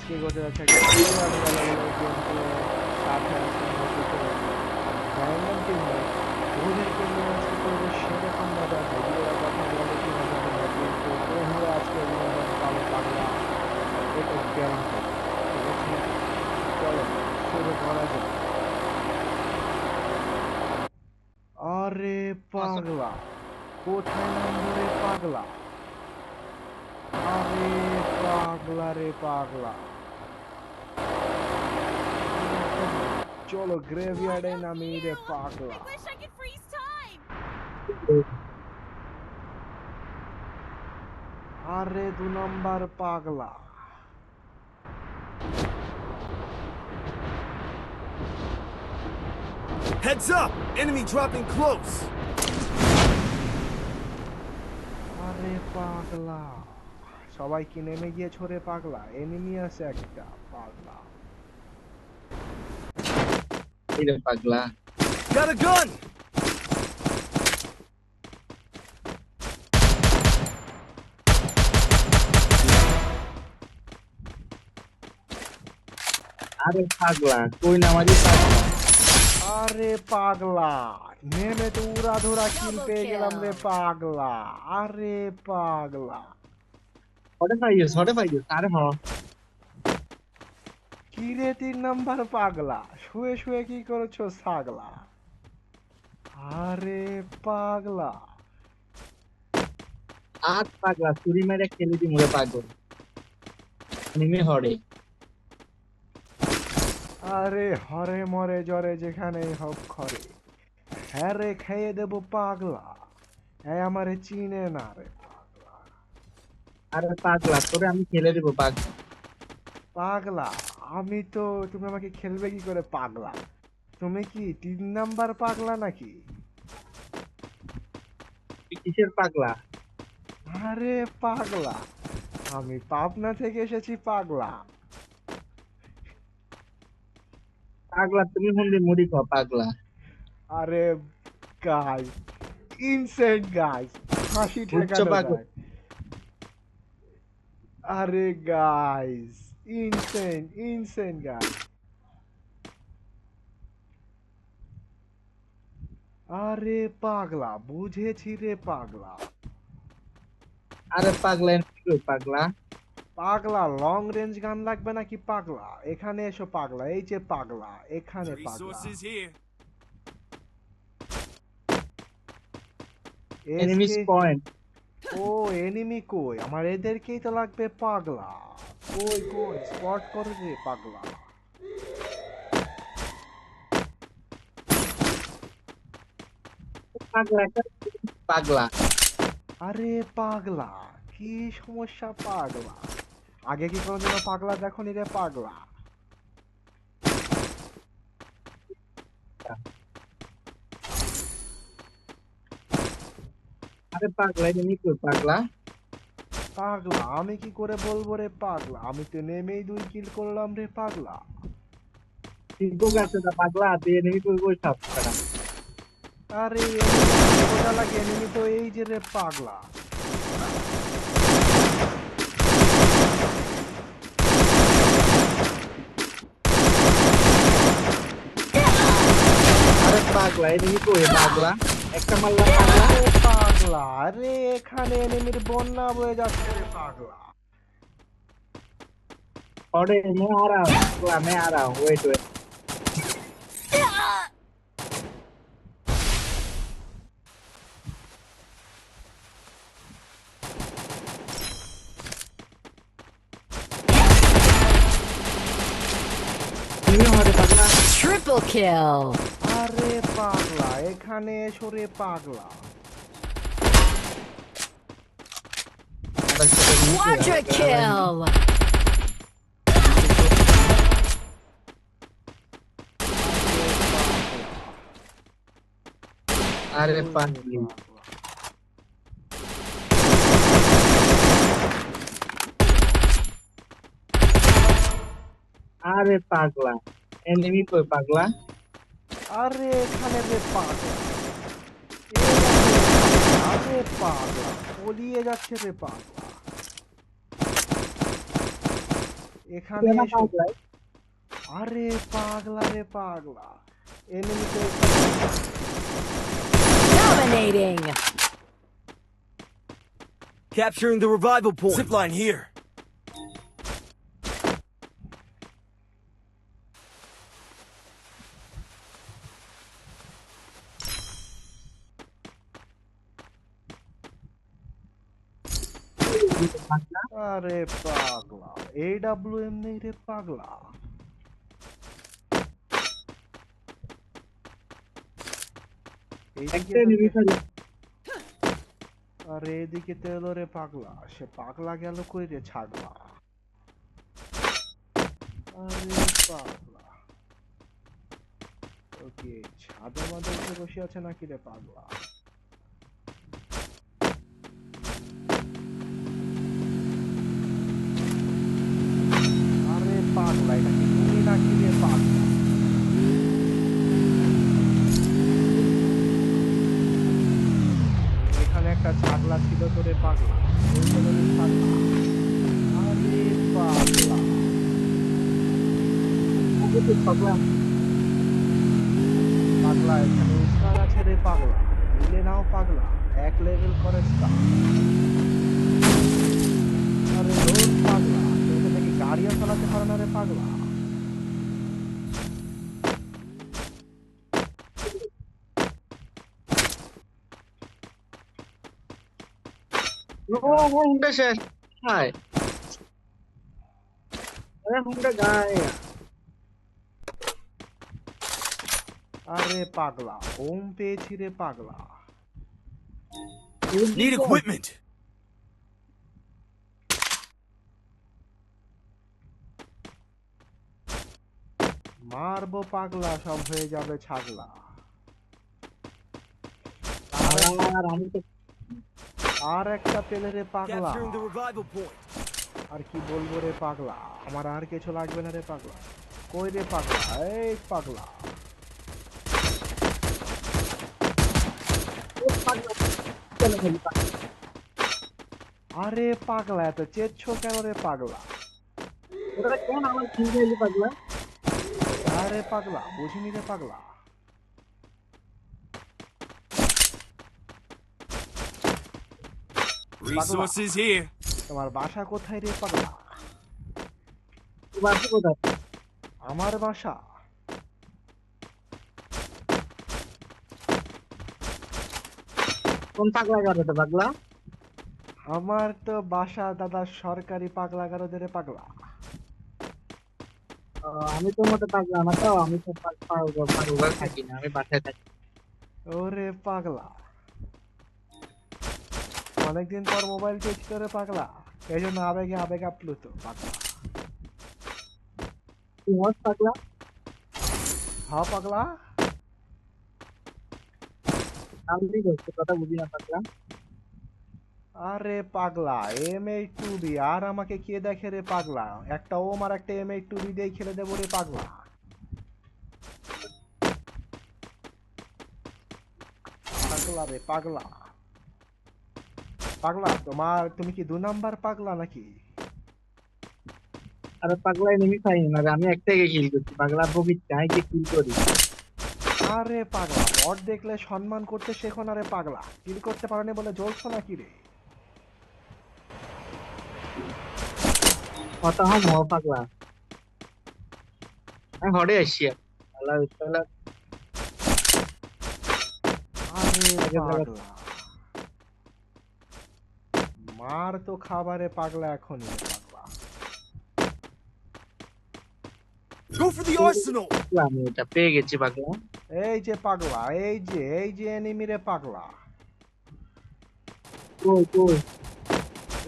কি করতে যাচ্ছে একটা পুরো গেম প্লে সাথে আছে র্যান্ডম টিমমেট ওদেরকে নিয়ে আজকে করবো সেরকম মজা ভিডিওর কথা বলে কি না জানি না কিন্তু বন্ধুরা আজকে বিনোদন পাবে বাংলা আর এটা গ্যারান্টি ঠিক আছে চলো শুরু করা যাক আরে পাগলা কোথায় নামবো রে পাগলা আরে পাগলা রে পাগলা চলো গ্রেভিয়ার্ডে নামি রে পাগলা আরে 2 নম্বর পাগলা Heads up! Enemy dropping close! আরে পাগলা সবাই কি নেমে গিয়েছো রে পাগলা এনিমি আছে একটা পাগলা এটা পাগলা Got a gun! আরে পাগলা কই নামাজি পাগলা আরে পাগলা নেমে তো উড়াধুরা কিল পেয়ে গেলাম রে পাগলা আরে পাগলা হটে পাইছো আরে হ কি রে 3 নম্বর পাগলা শুয়ে শুয়ে কি করছো ছাগলা আরে পাগলা আর পাগলা চুরি মেরে খেলে দি মুরে পাগল নিমে হড়ে আরে হরে মরে জ্বরে যেখানেই হোক খরে হ্যাঁ রে খেয়ে দেবো পাগলা হ্যাঁ আমারে চিনে না রে পাগলা আরে পাগলা তোরে আমি খেলে দেবো পাগলা পাগলা আমি তো তুমি আমাকে খেলবে কি করে পাগলা তুমি কি 3 নম্বর পাগলা নাকি তুই কিসের পাগলা আরে পাগলা আমি পাবনা থেকে এসেছি পাগলা পাগলা তুমি হুন্দি মুড়ি খাও পাগলা আরে গাইস ইনসেন গাইস হাসি বুঝছো ঠেকানো পাগলা যায় আরে গাইস ইনসেন ইনসেন গাইস আরে পাগলা বুঝেছি রে পাগলা আরে পাগলা কি কই পাগলা পাগলা লং রেঞ্জ গান লাগবে নাকি পাগলা এখানে এসো পাগলা এই যে পাগলা এখানে পাগলা Resources here. এনিমিস এসকে পয়েন্ট ও এনিমি কই আমার এদেরকেই তো লাগবে পাগলা কই কই স্পট করে রে পাগলা পাগলা পাগলা আরে পাগলা কি সমস্যা পাগলা আগে কি কোনোদিন পাগলা দেখনি রে পাগলা আরে পাগলা এনিমি কই পাগলা পাগলা আমি কি করে বলবো রে পাগলা আমি তো নেমেই 2 কিল করলাম রে পাগলা তিনকো গাছে না পাগলা তুই এনিমি কই কই সাপ করা আরে enemy কোথা লাগে এনিমি তো এই যে রে পাগলা আরে পাগলা এনিমি কই পাগলা একটা মারলাম পাগলা আরে পাগলা আরে এখানে এনিমির বন্যা বয়ে যাচ্ছে রে পাগলা और मैं आ रहा हूँ पागला मैं आ रहा हूँ वेट वेट Triple kill. আরে পাগলা এখানে এসো রে পাগলা Quadra kill. अरे पागली अरे पागला एनिमी कोई पागला আরে এখানে রে পাগলা আরে পাগলা পলিয়ে যাচ্ছে রে পাগলা এখানে না এসো। পাগলা আরে পাগলা রে পাগলা, এনিমিতে Dominating. Capturing the revival point. Zipline here. পাগলা আরে পাগলা, AWM নেই রে পাগলা। এইদিকে একটা তো নিবি খালি আরে এদিকে তো এলো রে পাগলা, সে পাগলা গেল কই রে ছাগলা। আরে পাগলা, ওকে ছাদে মাদে উঠে বসে আছে নাকি রে পাগলা। আরে পাগলা, এটা কি তুমি নাকি রে পাগলা। এখানে একটা ছাগলা ছিল তো রে পাগলা, ওই হলো রে ছাগলা। আরে পাগলা, পাগলা পাগলা এখানে স্টার আছে রে পাগলা, দিলে নাও পাগলা, এক লেভেল করে স্টার। আরে রোজ পাগলা, তোকে নাকি গাড়িও চালাতে পারে না রে পাগলা। ও হুন্ডা শেষ হায় আরে হুন্ডা গায় আরে পাগলা, ওম পেয়েছি রে পাগলা। Need equipment. মারবো পাগলা, সব হয়ে যাবে ছাগলা। আর আমি তো আর একটা পেলে রে পাগলা। Capturing the revival point. আর কি বলবো রে পাগলা, আমার আর কিছু লাগবে না রে পাগলা। কই রে পাগলা, এই পাগলা। পাগলা চলে গেলি পাগলা আরে পাগলা, এত চেচ্ছো কেন রে পাগলা। ওটা কেন আমার কিনতে গেলি পাগলা আরে পাগলা, বুঝিনি রে পাগলা। Resources here. তোমার বাসা কোথায় রে পাগলা। তুই বাসি কোথায় আমার বাসা কোন পাগলা গাড়িতে পাগলা আমার তো বাসা দাদা সরকারি পাগলাগারদের রে পাগলা। আমি তোর মতো পাগলা না তো আমি তো পাগলা থাকি না আমি বাসায় থাকি ওরে পাগলা, অনেকদিন পর মোবাইল পেয়েছি রে পাগলা, এই জন্য আবেগে আবেগে আপ্লুত পাগলা। তুই হস পাগলা হ্যাঁ পাগলা। আমি বলছি কথা বুঝি না পাগলা আরে পাগলা, M8 আর আমাকে কে দেখে রে পাগলা, একটা ওম আর একটা M8 দিয়ে খেলে দেবো রে পাগলা। পাগলা রে পাগলা, পাগলা তুমি কি 2 নাম্বার পাগলা নাকি। আরে পাগলা এনিমি খাই না রে আমি একটাকে কিল করছি পাগলা বগির চাই যে কিল করি আরে পাগলা, বট দেখলে সম্মান করতে শেখো না রে পাগলা, কিল করতে পারোনি বলে জ্বলছো নাকি রে। কথা হয় মহ পাগলা আমি হড়ে আসছি আল্লাহ তাআলা আরে পাগলা, মার তো খাবারে পাগলা এখনই রে পাগলা। Go for the arsenal. আমি এটা পেয়ে গেছি পাগলা এই যে পাগলা, এই যে এনিমি রে পাগলা, কই কই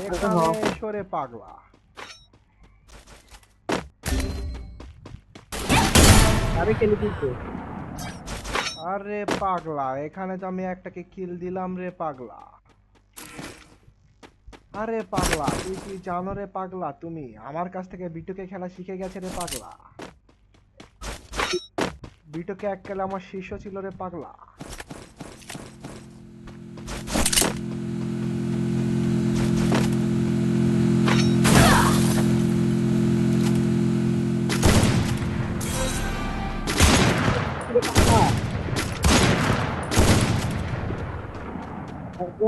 এখানে এসো রে পাগলা। আরে খেলে দিতে আরে পাগলা, এখানে তো আমি একটাকে কিল দিলাম রে পাগলা। আরে পাগলা, তুই কি জানো রে পাগলা, তুমি আমার কাছ থেকে বিটুকে খেলা শিখে গেছে রে পাগলা। বিটুকে এক খেলা আমার শিষ্য ছিল রে পাগলা।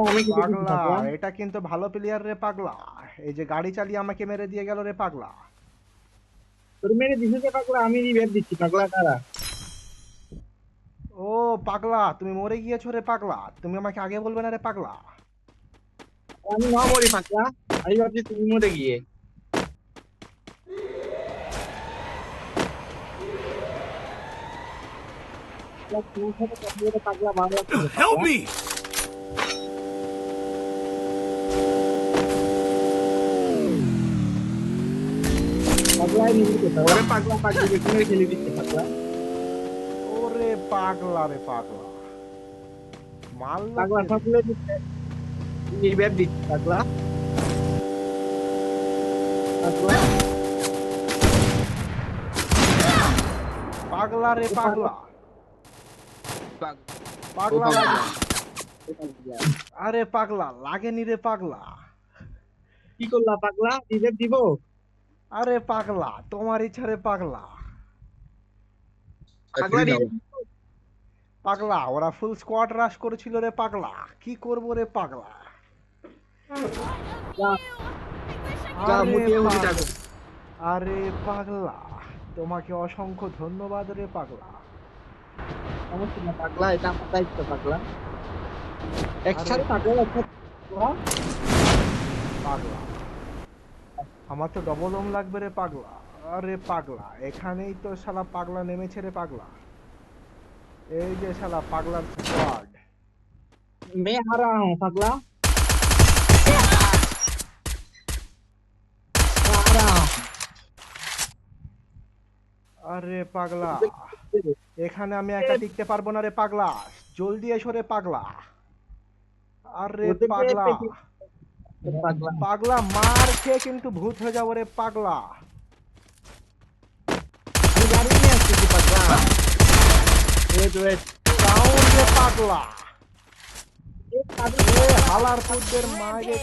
আমি কি দেখি পাগলা পাগলা? এটা কিন্তু ভালো প্লেয়ার রে পাগলা। এই যে গাড়ি চালিয়ে আমাকে মেরে দিয়ে গেল রে পাগলা। তোর মেরে দিছে যে পাগলা, আমি রিভাইভ দিচ্ছি পাগলা কারা? ও পাগলা তুমি মরে গিয়েছো রে পাগলা, তুমি আমাকে আগে বলবে না রে পাগলা। আমি না মরি পাগলা, আমি ভাবছি তুমি মরে গিয়ে। তোর সাথে কথা বলে পাগলা ভালো লাগছে রে Help পাগলা। me! পাগলাই নিবি কোথাও? ওরে পাগলা পাগলি বেশি খেলে দিচ্ছে পাগলা। ওরে পাগলা রে পাগলা, মারলো পাগলা কে রে? থাকলে দিচ্ছে, রিভাইভ দিচ্ছি পাগলা। পাগলা পাগলা রে পাগলা, পাগলা পাগলা। লাগে। আরে পাগলা লাগেনি রে পাগলা। কি করলা পাগলা? রিভাইভ দিব? আরে পাগলা তোমার ইচ্ছা রে পাগলা। পাগলা রিভাইভ পাগলা ওরা ফুল স্কোয়াড রাশ করেছিল রে পাগলা, কি করব রে পাগলা। আরে মুটিয়ে মুটি পাগলা, থাকো। আরে পাগলা তোমাকে অসংখ্য ধন্যবাদ রে পাগলা। সমস্যা না পাগলা, এটা আমার দায়িত্ব পাগলা। একসাথে পাগলা একসাথে পাগলা আমার তো ডবল ওম লাগবে রে পাগলা। আরে পাগলা এখানেই তো শালা পাগলা নেমেছে রে পাগলা। এই যে শালা পাগলার স্কোয়াড। मैं आ रहा हूँ पगला, मैं आ रहा हूँ। আরে পাগলা এখানে আমি একা টিকতে পারবো না রে পাগলা, জলদি এসো রে পাগলা। আরে পাগলা, पगला পাগলা মার খেয়ে কিন্তু ভূত হয়ে যাবো রে পাগলা। ये गाड़ी नहीं आती थी पगला। वेट वेट, ডাউন রে পাগলা। एक गाड़ी এ হালার পুতদের মাগে।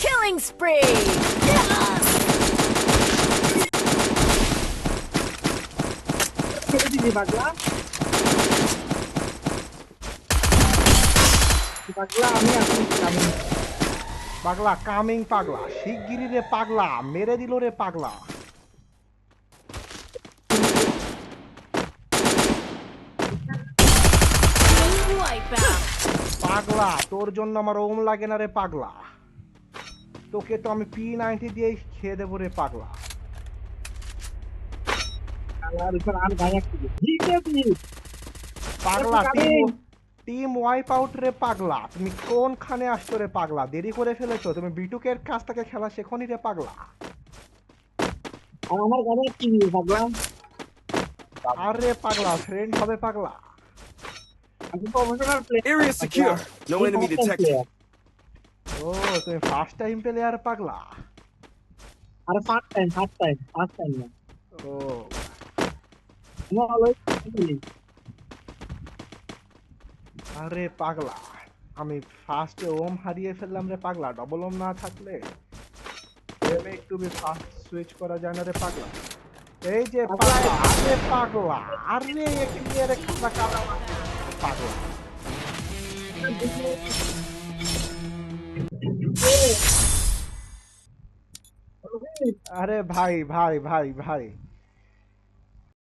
Killing spree. खेल दी थी पगला। पगला আমি আসছি আমি। পাগলা কামিং পাগলা, শিগগিরি রে পাগলা, মেরে দিল রে পাগলা। Wipeout. পাগলা তোর জন্য আমার ওম লাগে না রে পাগলা, তোকে তো আমি P90 দিয়ে খেয়ে দেবো রে পাগলা। আর ऊपर আর ভাঙা কি? জিতে তুই। পাগলা কামিং। টিম ওয়াইপ আউট রে পাগলা, তুমি কোনখানে আসছো রে পাগলা, দেরি করে ফেলেছো, তুমি বিটুকের কাছ থেকে খেলা শেখনি রে পাগলা। আর আমার গাড়ি কি পগলা? আরে পাগলা ফ্রেন্ড হবে পাগলা। আমি professional player. Area secure. No enemy detected. ও তুমি ফার্স্ট টাইম প্লেয়ার পাগলা। আরে ফার্স্ট টাইম না। ও নো অলওয়েজ খেলি। আরে পাগলা আমি ফার্স্টে ওম হারিয়ে ফেললাম রে পাগলা, ডবল ওম না থাকলে এমে একটু ফাস্ট সুইচ করা যায় না রে পাগলা। এই যে পাগলা, আরে পাগলা, আরে এখানে রে খাতা কাটা পাগলা। আরে ভাই ভাই ভাই ভাই